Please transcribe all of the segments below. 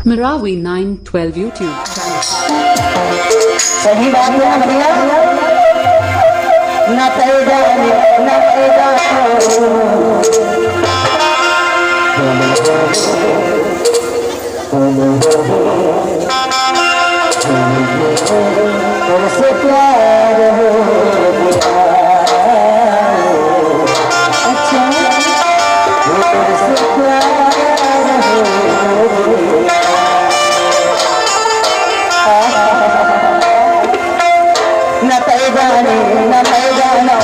Marawi 912 YouTube channel. सही बात है भैया न पैदा न पैदा तुमसे प्यार हो अच्छा तुमसे प्यार न पैदाने न पैदाना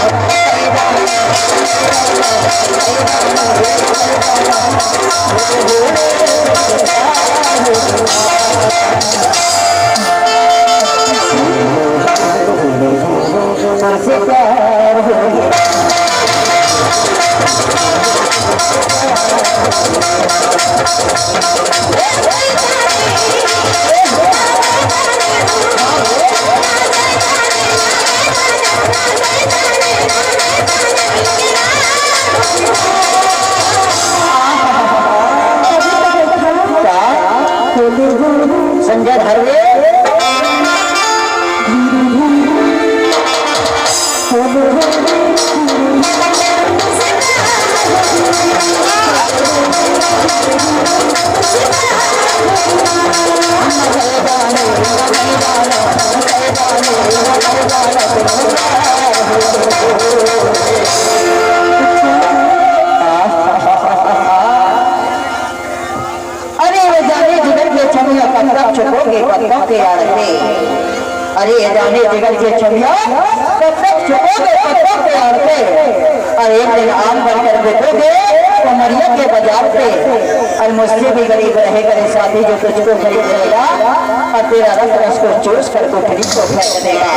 तुमसे प्यार हो संजय धरवे अरे ये जाने जिगर के छमिया कब तक छुपोगे पत्तों के आड़ पे और एक दिन आम बनकर बैठोगे कमरिया के बाजार पे और मुझसे भी गरीब रहे करे साथी जो तुझको खरीद लेगा और तेरा रस रस को चूस कर को खरीद को फेंक देगा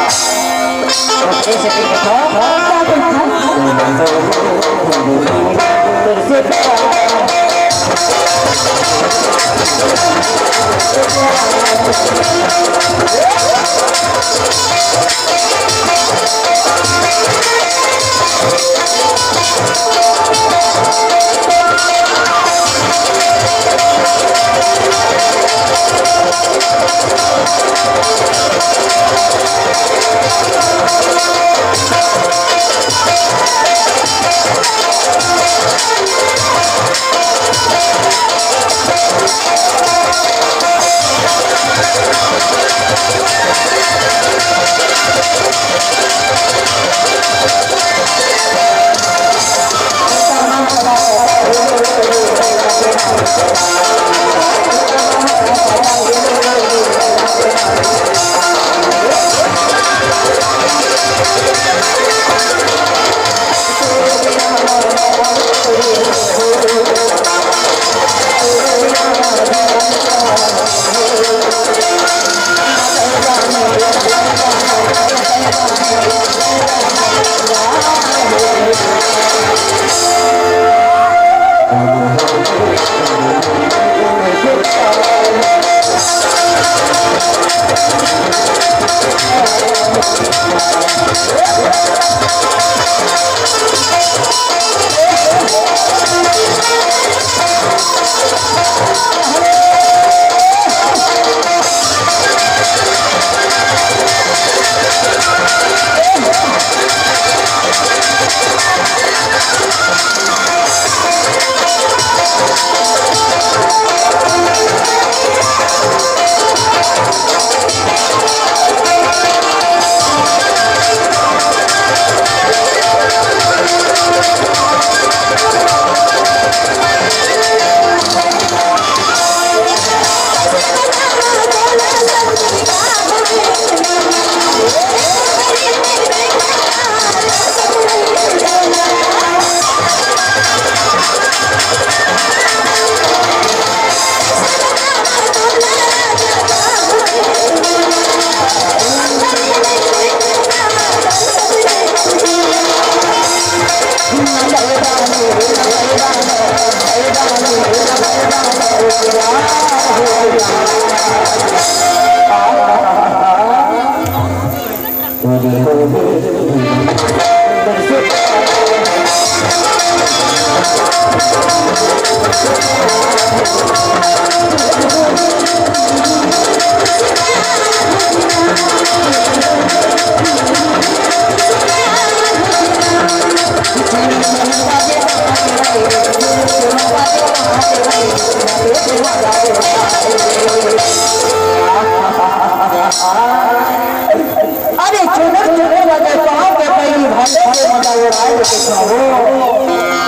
Thank you.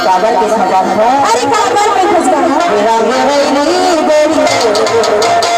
कागल के सजान है अरे कागल में फंस गया मेरा मेरे नहीं बेटी